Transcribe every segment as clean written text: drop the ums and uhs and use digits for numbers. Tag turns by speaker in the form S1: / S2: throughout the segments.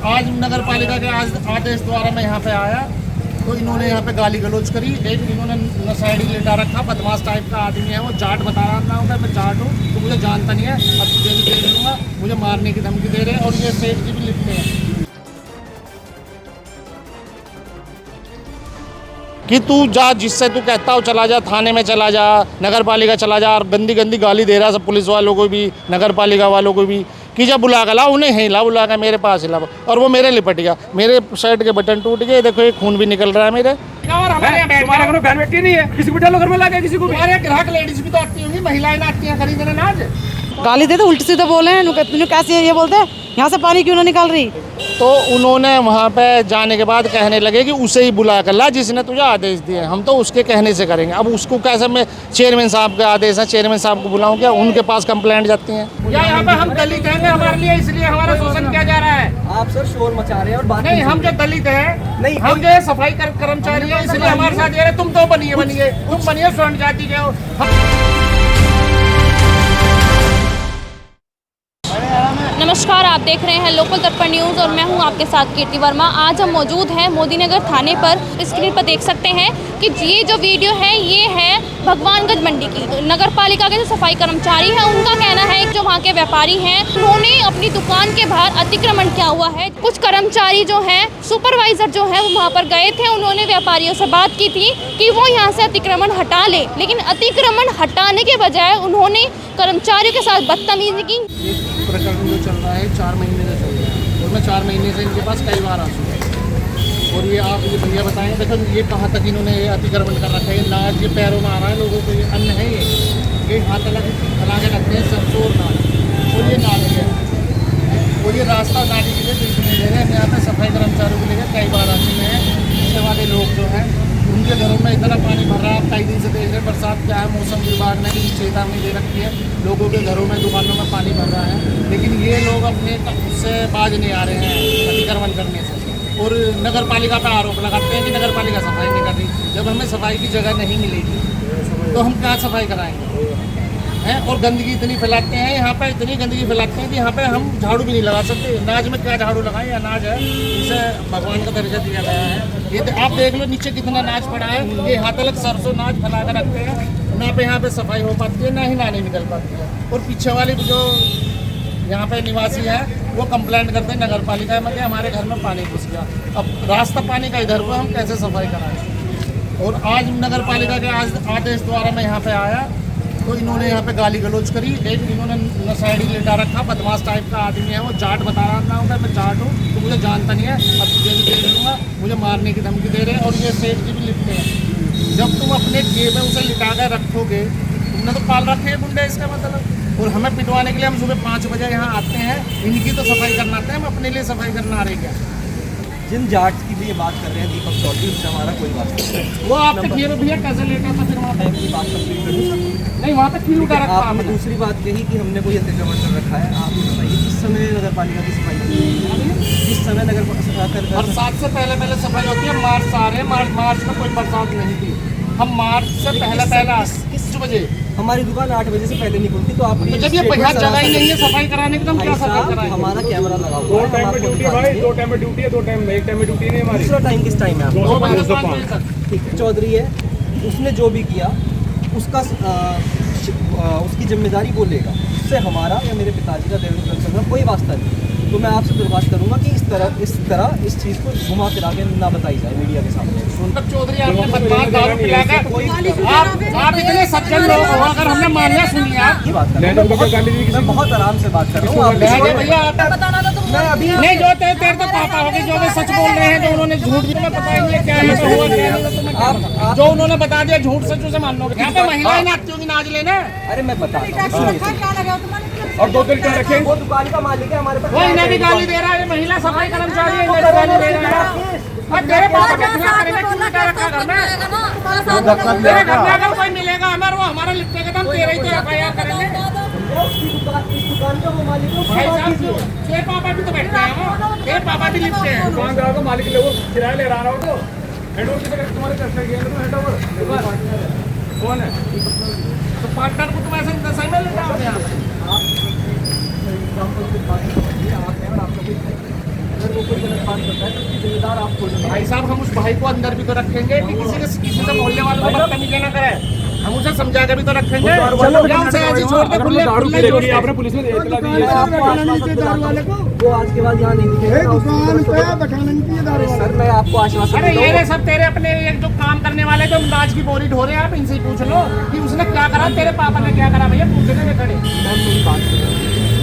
S1: आज नगर पालिका के आदेश द्वारा मैं यहाँ पे आया तो इन्होंने यहाँ पे गाली गलौज करी। एक इन्होंने नशेड़ी लेटा रखा, बदमाश टाइप का आदमी है वो, जाट बता रहा हूँ मैं जाट हूँ, तो मुझे जानता नहीं है, अब तुझे भी देख लूँगा, मुझे मारने की धमकी दे रहे हैं और ये सेठ जी भी लिखते हैं कि तू जा, जिससे तू कहता हो चला जा, थाने में चला जा, नगर पालिका चला जा, और गंदी गंदी गाली दे रहा है सब पुलिस वालों को भी, नगर पालिका वालों को भी, कि जब बुला कर ला उन्हें ही ला, बुला कर मेरे पास ही ला, और वो मेरे लिपट गया, मेरे शर्ट के बटन टूट गए, देखो ये खून भी निकल रहा है मेरे। और हमारे यहाँ घर में बैठती नहीं है, किसी को डालो घर में लाके, किसी को ग्राहक लेडीज भी तो आती होंगी, महिलाएं आती हैं खरीदने अनाज।
S2: गाली देते उल्टे सीधे बोले हैं, कैसे ये बोलते हैं यहाँ से पानी क्यों ना निकल रही।
S1: तो उन्होंने वहाँ पे जाने के बाद कहने लगे कि उसे ही बुला कर ला जिसने तुझे आदेश दिए, हम तो उसके कहने से करेंगे। अब उसको कैसे, मैं चेयरमैन साहब के आदेश है, चेयरमैन साहब को बुलाऊं क्या, उनके पास कंप्लेंट जाती हैं। यहाँ पे हम दलित हैं, हमारे लिए इसलिए हमारा शोषण किया जा रहा है।
S3: आप सर शोर मचा रहे हैं और बात
S1: नहीं, हम जो दलित है नहीं, हम जो सफाई कर्मचारी है, इसलिए हमारे साथ ये, तुम तो बनिए तुम बनिए स्वर्ण जाति के हो।
S4: नमस्कार, आप देख रहे हैं लोकल दर्पण न्यूज़ और मैं हूं आपके साथ कीर्ति वर्मा। आज हम मौजूद हैं मोदीनगर थाने पर। स्क्रीन पर देख सकते हैं कि ये जो वीडियो है ये है भगवानगंज मंडी की। नगर पालिका के जो सफाई कर्मचारी हैं उनका कहना है कि जो वहाँ के व्यापारी हैं उन्होंने अपनी दुकान के बाहर अतिक्रमण किया हुआ है। कुछ कर्मचारी जो हैं, सुपरवाइजर जो है वो वहाँ पर गए थे, उन्होंने व्यापारियों से बात की थी कि वो यहाँ से अतिक्रमण हटा ले, लेकिन अतिक्रमण हटाने के बजाय उन्होंने कर्मचारियों के साथ बदतमीजी की।
S1: प्रकरण जो चल रहा है 4 महीने से चल रहा है और मैं 4 महीने से इनके पास कई बार आ चुका हूँ। और ये आप ये भैया बताएंगे, देखो ये कहाँ तक इन्होंने ये अतिक्रमण कर रखा है। ये नाज ये पैरों में आ रहा है लोगों को, ये अन्न है, ये हाथ अलग फैला के रखते हैं सरसों और नाज, और ये नाली है और ये रास्ता नाली के लिए बिल्कुल नहीं दे रहे हैं। यहाँ पे सफाई कर्मचारियों को लेकर कई बार आ चुके हैं। पीछे वाले लोग जो हैं उनके घरों में इतना पानी भर रहा है। आप कई दिन से देख रहे हैं, बरसात क्या है, मौसम विभाग ने भी चेतावनी दे रखी है, लोगों के घरों में दुकानों में पानी भर रहा है, लेकिन ये लोग अपने उससे बाज नहीं आ रहे हैं अतिक्रमण करने से। और नगर पालिका पर आरोप लगाते हैं कि नगर पालिका सफाई नहीं कर रही। जब हमें सफाई की जगह नहीं मिलेगी तो हम क्या सफाई कराएंगे हैं। और गंदगी इतनी फैलाते हैं यहाँ पे, इतनी गंदगी फैलाते हैं कि यहाँ पे हम झाड़ू भी नहीं लगा सकते। अनाज में क्या झाड़ू लगाएं, अनाज है इसे भगवान का दर्जा दिया गया है। ये आप देख लो नीचे कितना अनाज पड़ा है, ये हाथ तक सरसों नाज फैला कर रखते हैं, ना पे यहाँ पे सफाई हो पाती है, ना ही नाली निकल पाती है। और पीछे वाले जो यहाँ पे निवासी है वो कंप्लेंट करते हैं नगर पालिका में कि हमारे घर में पानी घुस गया। अब रास्ता पानी का इधर हुआ, हम कैसे सफाई कराएं। और आज नगर पालिका के आदेश द्वारा मैं यहाँ पे आया तो इन्होंने यहाँ पे गाली गलौज करी। एक इन्होंने नशेड़ी लेटा रखा, बदमाश टाइप का आदमी है वो, जाट बता रहा हूँ मैं जाट हूँ, तो मुझे जानता नहीं है, अब तुझे भी देख लूँगा, मुझे मारने की धमकी दे रहे हैं। और ये सेठ जी भी लिखते हैं, जब तुम अपने जेब में उसे लिटा कर रखोगे, तुमने तो पाल रखे हैं गुंडे, इसका मतलब। और हमें पिटवाने के लिए हम सुबह 5 बजे यहाँ आते हैं, इनकी तो सफाई करना आते हैं, हम अपने लिए सफाई करना आ रहे क्या।
S3: जिन जाट की भी बात कर रहे हैं दीपक चौधरी, उससे हमारा कोई बात नहीं।
S1: वो आप तक भैया कैसे लेटा था फिर वहाँ पे
S3: की बात कंप्लीट कर दूँ
S1: नहीं, वहाँ पे क्यों उठा रखा
S3: आपने। दूसरी बात यही कि हमने कोई अतिक्रमण कर रखा है। आप बताइए किस समय नगर पालिका की सफाई, किस समय नगर
S1: बरसात से पहले सफाई होती है। मार्च आ रहे हैं, मार्च में कोई बरसात नहीं थी, हम मार्च से पहले किस बजे
S3: हमारी दुकान 8 बजे से पहले नहीं खुलती, तो आप
S1: तो जब ये यहाँ जगह ही नहीं है सफाई कराने की तो हम क्या सफाई कराएंगे।
S3: हमारा कैमरा लगा हुआ है,
S5: 2 टाइम में ड्यूटी है भाई, 2 टाइम में ड्यूटी है, 2 टाइम में, 1 टाइम में ड्यूटी नहीं हमारी।
S3: दूसरा टाइम किस टाइम है आपका?
S1: 2 बजे से 5 बजे तक।
S3: ठीक है, चौधरी है, उसने जो भी किया उसका उसकी जिम्मेदारी वो लेगा। उससे हमारा या मेरे पिताजी का देवेंद्र का कोई वास्ता नहीं। तो मैं आपसे दरख्वास्त करूंगा कि इस तरह इस चीज़ को घुमा फिरा के ना बताई जाए मीडिया के सामने।
S1: सुनकर चौधरी आपने बदमाश दारू पिलाकर आप इतने सज्जन लोग हो, अगर हमने मानना सुनिए आपकी बात कर रहा हूँ,
S3: मैं बहुत आराम से बात कर रहा हूँ।
S1: भैया मैं अभी नहीं जो तेरे तो पापा हो गए, जो वे सच बोल रहे हैं, जो उन्होंने झूठ भी मैं पता ही क्या है, जो उन्होंने बता दिया झूठ सच उसे मान लो। यहाँ पे महिलाएं नाचती होंगी नाच लेना।
S3: अरे मैं बता
S5: और 2 दिन क्या रखें,
S3: वो दुकान का मालिक है हमारे पास,
S1: वो इन्हें भी गाली दे रहा है, महिला सफाई कर्मचारी है, इन्हें गाली दे रहा है। और तेरे पापा का खिलाफ करेगा, क्यों क्या रखा घर में? तेरे घर में अगर कोई मिलेगा हमारे, वो हमारा लिखते तो हम तेरे ही तो FIR करेंगे।
S3: दुकान का वो मालिक है,
S1: भाई साहब तेरे पापा भी तो बैठते हैं, तेरे पापा भी लिखते हैं।
S5: दुकानदार को मालिक ले, वो किराया ले रहा हो तो हेडओवर की जगह तुम्हारे कैसे गए तो हेडओवर कौन है? तो पार्टनर को तुम ऐसे दशा में लेता हो यहाँ
S3: अगर वो कोई गलत बात करता है तो उसकी जिम्मेदार आप खुद हैं।
S1: भाई साहब हम उस भाई को अंदर भी तो रखेंगे कि किसी से मोहल्ले वालों को बदतमीजी ना करे। हम उसे समझा के भी तो रखेंगे।
S3: चलो,
S1: या उसे ऐसे छोड़ के खुले
S5: लेकिन आपने पुलिस में इतला दी है।
S3: मैं आपको आश्वासन दिलाता हूं, वो आज के बाद यहाँ नहीं दिखेगा। सर मैं आपको आश्वासन
S1: अरे
S3: देता
S1: ये
S3: हूं।
S1: रे सब तेरे अपने एक जो काम करने वाले जो अंदाज की बोरी ढो रहे हैं, आप इनसे ही पूछ लो कि उसने क्या करा, तेरे पापा ने क्या करा। भैया पूछने में खड़े
S3: मैम मेरी बात सुनो।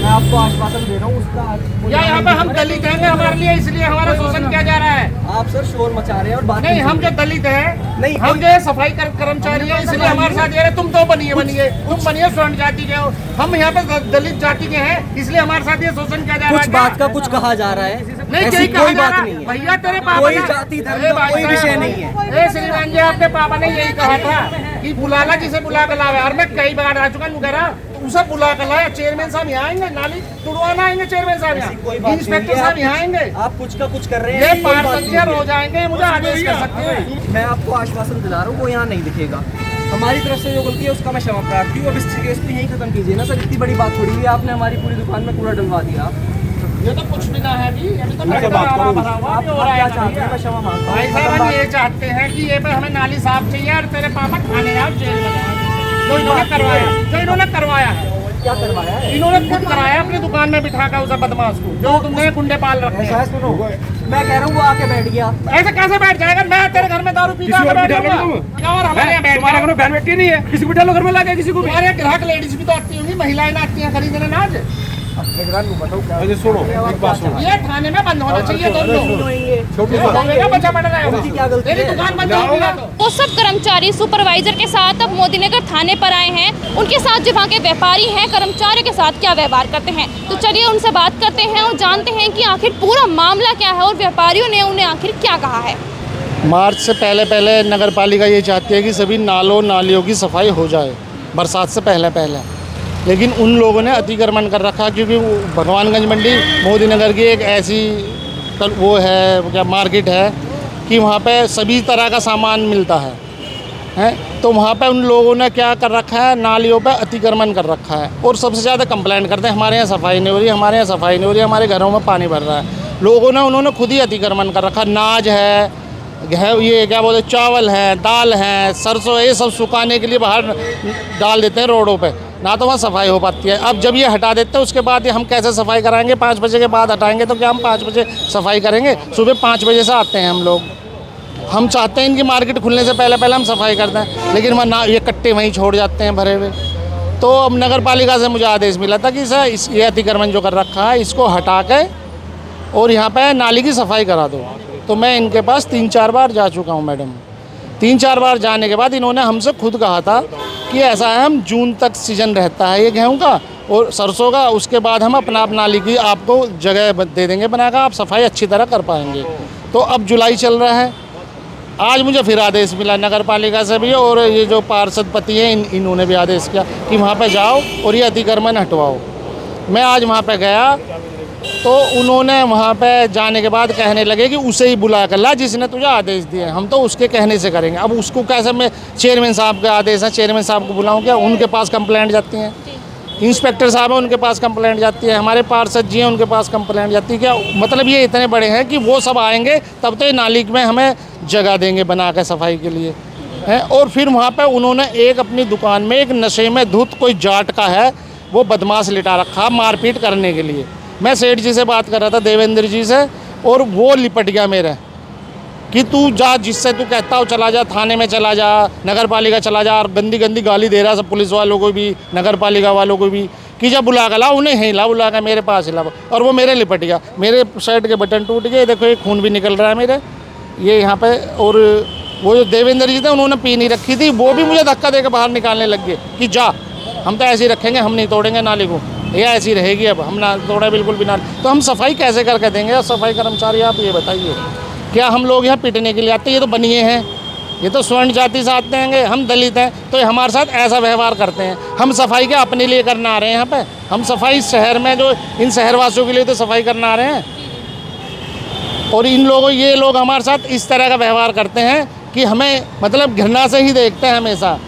S3: मैं आपको आश्वासन दे रहा हूँ उसका।
S1: या यहाँ पे हम दलित हैं हमारे लिए, इसलिए हमारा शोषण किया जा रहा है।
S3: आप सर शोर मचा रहे हैं और बात
S1: नहीं, हम जो दलित हैं,
S3: नहीं,
S1: हम जो है सफाई कर्मचारी हैं, इसलिए हमारे साथ ये रहे। तुम तो बनिए तुम बनिए स्वर्ण जाति के हो, हम यहाँ पे दलित जाति के हैं, इसलिए हमारे साथ ये शोषण किया जा रहा है।
S3: कुछ बात का कुछ कहा जा रहा है,
S1: नहीं,
S3: ऐसी
S1: यही कहा
S3: कोई
S1: जा
S3: बात
S1: रहा
S3: नहीं
S1: है।
S3: है।
S1: भैया तेरे पापा
S3: कोई
S1: ने-
S3: जाति धर्म
S1: अरे
S3: का
S1: भाई
S3: कोई
S1: साहब,
S3: विषय नहीं है।
S1: ए श्रीमान जी, आपके पापा ने यही कहा था कि बुला ला जिसे बुला कर लावे। और मैं कई बार आ चुका हूँ, कह रहा उसे बुला कर लाया। चेयरमैन साहब यहाँ आएंगे, नाली तुड़वाना आएंगे चेयरमैन साहब
S3: ऐसी कोई
S1: यहाँ,
S3: बात
S1: इंस्पेक्टर
S3: नहीं है।
S1: साहब यहाँ आएंगे।
S3: आप कुछ का कुछ कर रहे हैं,
S1: ये
S3: ऐसी कोई बात
S1: पार्षद
S3: नहीं है।
S1: हो जाएंगे, मुझे आदेश कर सकते हैं।
S3: मैं आपको आश्वासन दिला रहा हूँ वो यहाँ नहीं दिखेगा। हमारी तरफ से जो गलती है उसका मैं क्षमा प्रार्थी हूँ। अब इस केस को यहीं खत्म कीजिए ना सर, इतनी बड़ी बात थोड़ी है। आपने हमारी पूरी दुकान में कूड़ा डलवा दिया।
S1: ये तो कुछ भी ना है जी, अभी तो
S3: आप
S1: भरा हुआ
S3: आप
S1: भी हो रहा
S3: क्या
S1: है।
S3: चाहते हैं? मैं क्षमा मांगता हूँ।
S1: भाई साहब हम ये चाहते हैं कि ये पे हमें नाली साफ चाहिए और तेरे पापा खाने आओ जेल में जाओ। जो इन्होंने करवाया है
S3: क्या करवाया है?
S1: इन्होंने खुद कराया अपनी दुकान में बिठा कर उसे बदमाश को, जो तुमने गुंडे पाल रखे
S3: ऐसा
S1: हैं।
S3: है, सुनो मैं कह रहा हूँ वो आके बैठ गया।
S1: ऐसे कैसे बैठ जाएगा? मैं तेरे घर में दारू पीता
S5: किसी और
S1: बैठ
S5: बिठा लो
S1: जाऊंगा
S5: तुम।
S1: और हमारे यहाँ बैठ
S5: तुम्हारे घर में बहन बेटी नहीं है, किसी को बिठा लो घर में लाके किसी को भी।
S1: हमारे यहाँ ग्राहक लेडीज भी तो आती होंगी, महिलाएं ना आती हैं खरीदने नाज।
S5: अरे सुनो एक बात सुनो,
S1: ये थाने में बंद होना चाहिए दोनों।
S3: छोटी
S1: होगा, बच्चा पड़ रहा है
S3: उनकी क्या गलती
S1: तेरी
S3: है?
S1: दुकान बंद होगी ना तो।
S4: वो सब कर्मचारी सुपरवाइजर के साथ अब मोदीनगर थाने पर आए हैं। उनके साथ जो वहाँ के व्यापारी हैं, कर्मचारियों के साथ क्या व्यवहार करते हैं, तो चलिए उनसे बात करते हैं और जानते हैं कि आखिर पूरा मामला क्या है और व्यापारियों ने उन्हें आखिर क्या कहा है।
S1: मार्च से पहले नगर पालिका ये चाहती है कि सभी नालों नालियों की सफाई हो जाए बरसात से पहले। लेकिन उन लोगों ने अतिक्रमण कर रखा, क्योंकि भगवानगंज मंडी मोदी नगर की एक ऐसी वो है क्या मार्केट है कि वहाँ पे सभी तरह का सामान मिलता है। तो वहाँ पे उन लोगों ने क्या कर रखा है, नालियों पे अतिक्रमण कर रखा है। और सबसे ज़्यादा कंप्लेंट करते हैं हमारे यहाँ सफाई नहीं हो रही, हमारे यहाँ सफाई नहीं हो रही, हमारे घरों में पानी भर रहा है। लोगों ने उन्होंने खुद ही अतिक्रमण कर रखा। नाज है, ये क्या बोलते चावल है, दाल है, सरसों, ये सब सुखाने के लिए बाहर डाल देते हैं रोडों पे, ना तो वहाँ सफाई हो पाती है। अब जब ये हटा देते हैं उसके बाद ये हम कैसे सफाई कराएंगे? 5 बजे के बाद हटाएंगे तो क्या हम 5 बजे सफाई करेंगे? सुबह 5 बजे से आते हैं हम लोग। हम चाहते हैं इनकी मार्केट खुलने से पहले हम सफाई करते हैं, लेकिन वह ना ये कट्टे वहीं छोड़ जाते हैं भरे हुए। तो अब नगर पालिका से मुझे आदेश मिला था कि सर ये अतिक्रमण जो कर रखा है इसको हटा के और यहाँ पे नाली की सफाई करा दो। तो मैं इनके पास 3-4 बार जा चुका हूँ मैडम। 3-4 बार जाने के बाद इन्होंने हमसे खुद कहा था कि ऐसा है, हम जून तक सीजन रहता है ये गेहूँ का और सरसों का, उसके बाद हम अपना नाली की आपको जगह दे देंगे बनाकर, आप सफाई अच्छी तरह कर पाएंगे। तो अब जुलाई चल रहा है, आज मुझे फिर आदेश मिला नगर पालिका से भी, और ये जो पार्षद पति हैं इन्होंने भी आदेश किया कि वहाँ पे जाओ और ये अतिक्रमण हटवाओ। मैं आज वहाँ पे गया तो उन्होंने वहाँ पे जाने के बाद कहने लगे कि उसे ही बुला कर ला जिसने तुझे आदेश दिए, हम तो उसके कहने से करेंगे। अब उसको कैसे, मैं चेयरमैन साहब के आदेश है, चेयरमैन साहब को बुलाऊँ क्या? उनके पास कंप्लेंट जाती हैं, इंस्पेक्टर साहब हैं उनके पास कंप्लेंट जाती है, हमारे पार्षद जी हैं उनके पास कंप्लेंट जाती है। क्या मतलब ये इतने बड़े हैं कि वो सब आएंगे तब तो ये नाली में हमें जगह देंगे बना के सफाई के लिए है। और फिर वहाँ पे उन्होंने एक अपनी दुकान में एक नशे में धुत कोई जाट का है वो बदमाश लिटा रखा मारपीट करने के लिए। मैं सेठ जी से बात कर रहा था, देवेंद्र जी से, और वो लिपट गया मेरे कि तू जा, जिससे तू कहता हो चला जा, थाने में चला जा, नगर पालिका चला जा, और गंदी गंदी गाली दे रहा सब पुलिस वालों को भी, नगर पालिका वालों को भी, कि जब बुला कर ला उन्हें ही ला, बुला कर मेरे पास हिला, और वो मेरे लिपट गया। मेरे शर्ट के बटन टूट गए, देखो ये खून भी निकल रहा है मेरे ये यहाँ पे। और वो जो देवेंद्र जी थे उन्होंने पी नहीं रखी थी, वो भी मुझे धक्का देकर बाहर निकालने लग गए कि जा, हम तो ऐसे ही रखेंगे, हम नहीं तोड़ेंगे नाली को, ये ऐसी रहेगी, अब हम ना तोड़ा बिल्कुल भी ना। तो हम सफाई कैसे करके देंगे? सफाई कर्मचारी आप ये बताइए, क्या हम लोग यहाँ पिटने के लिए आते हैं? ये तो बनिए हैं, ये तो स्वर्ण जाति से आते हैं, हम दलित हैं, तो ये हमारे साथ ऐसा व्यवहार करते हैं। हम सफाई क्या अपने लिए करना आ रहे हैं यहाँ पे? हम सफाई शहर में जो इन शहरवासियों के लिए तो सफाई करना आ रहे हैं, और इन लोगों ये लोग हमारे साथ इस तरह का व्यवहार करते हैं कि हमें मतलब घृणा से ही देखते हैं, हमेशा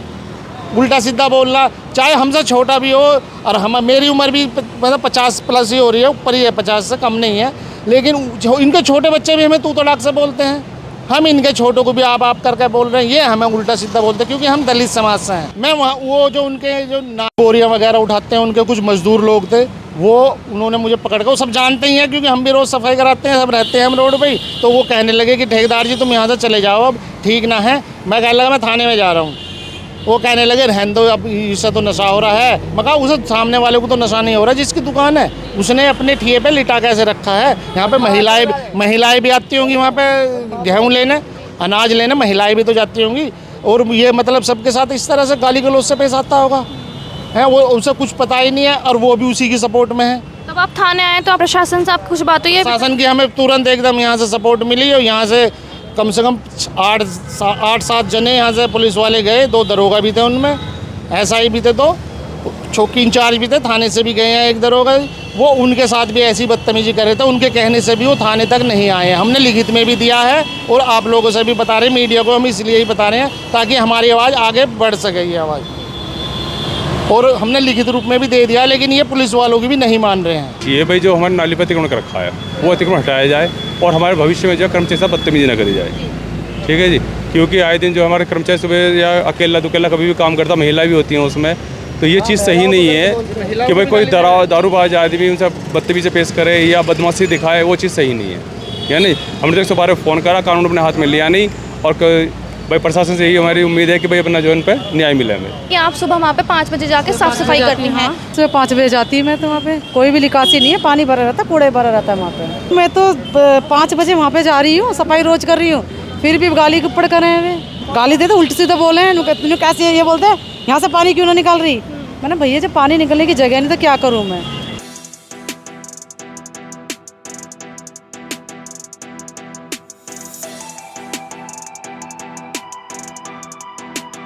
S1: उल्टा सीधा बोलना, चाहे हमसे छोटा भी हो, और हम मेरी उम्र भी मतलब 50 प्लस ही हो रही है, ऊपर ही है, 50 से कम नहीं है, लेकिन इनके छोटे बच्चे भी हमें तू तड़ाक से बोलते हैं, हम इनके छोटों को भी आप करके बोल रहे हैं, ये हमें उल्टा सीधा बोलते हैं क्योंकि हम दलित समाज से हैं। मैं वहाँ वो जो उनके जो बोरियाँ वगैरह उठाते हैं, उनके कुछ मजदूर लोग थे, वो उन्होंने मुझे पकड़ कर, वो सब जानते ही हैं क्योंकि हम भी रोज़ सफाई कराते हैं, सब रहते हैं हम रोड पे ही। तो वो कहने लगे कि ठेकेदार जी तुम यहाँ से चले जाओ, अब ठीक ना है। मैं कहने लगा मैं थाने में जा रहा हूँ। वो कहने लगे रहने दो, अब इससे तो नशा हो रहा है। मैं कहा उसे सामने वाले को तो नशा नहीं हो रहा, जिसकी दुकान है उसने अपने ठिए पे लिटा कैसे रखा है। यहाँ पे महिलाएं भी आती होंगी वहाँ पे गेहूँ लेने, अनाज लेने, महिलाएं भी तो जाती होंगी। और ये मतलब सबके साथ इस तरह से गाली गलौज से पेश आता होगा है, वो उसे कुछ पता ही नहीं है और वो भी उसी की सपोर्ट में है।
S4: तब आप थाने आए तो आप प्रशासन से आप कुछ बात हुई है?
S1: शासन की हमें तुरंत एकदम यहाँ से सपोर्ट मिली और यहाँ से कम से कम 8-7 जने यहाँ से पुलिस वाले गए, 2 दरोगा भी थे उनमें, SI भी थे, 2 चौकी इंचार्ज भी थे, थाने से भी गए हैं एक दरोगा। वो उनके साथ भी ऐसी बदतमीजी कर रहे थे, उनके कहने से भी वो थाने तक नहीं आए। हमने लिखित में भी दिया है और आप लोगों से भी बता रहे हैं, मीडिया को हम इसलिए ही बता रहे हैं ताकि हमारी आवाज़ आगे बढ़ सके ये आवाज़। और हमने लिखित रूप में भी दे दिया, लेकिन ये पुलिस वालों की भी नहीं मान रहे हैं।
S6: ये भाई जो हमारे नाली पर अतिक्रमण कर रखा है वो अतिक्रमण हटाया जाए और हमारे भविष्य में जो कर्मचारी साथ बदतमीजी न करी जाए, ठीक है जी। क्योंकि आए दिन जो हमारे कर्मचारी सुबह या अकेला दुकेला कभी भी काम करता, महिला भी होती हैं उसमें, तो ये चीज़ सही नहीं है कि भाई कोई दारूबाज आदमी उनसे बदतमीजी पेश करे या बदमाशी दिखाए, वो चीज़ सही नहीं है। यानी हमने तो 112 फ़ोन करा, कानून अपने हाथ में लिया नहीं, और भाई प्रशासन से यही हमारी उम्मीद है कि भाई अपना जो इन पे न्याय मिले हमें।
S4: कि आप सुबह वहाँ पे 5 बजे जाके साफ सफाई करती हैं?
S2: सुबह 5 बजे जाती हूँ मैं, तो वहाँ पे कोई भी निकासी नहीं है, पानी भरा रहता है, कूड़े भरा रहता है वहाँ पे। मैं तो 5 बजे वहाँ पे जा रही हूँ, सफाई रोज कर रही हूँ, फिर भी गाली गुप्पड़ कर रहे हैं, गाली देते उल्टे सीधे बोले हैं। कैसे ये बोलते हैं यहाँ से पानी क्यों ना निकाल रही। मैंने भैया जब पानी निकलने की जगह नहीं तो क्या करूँ मैं।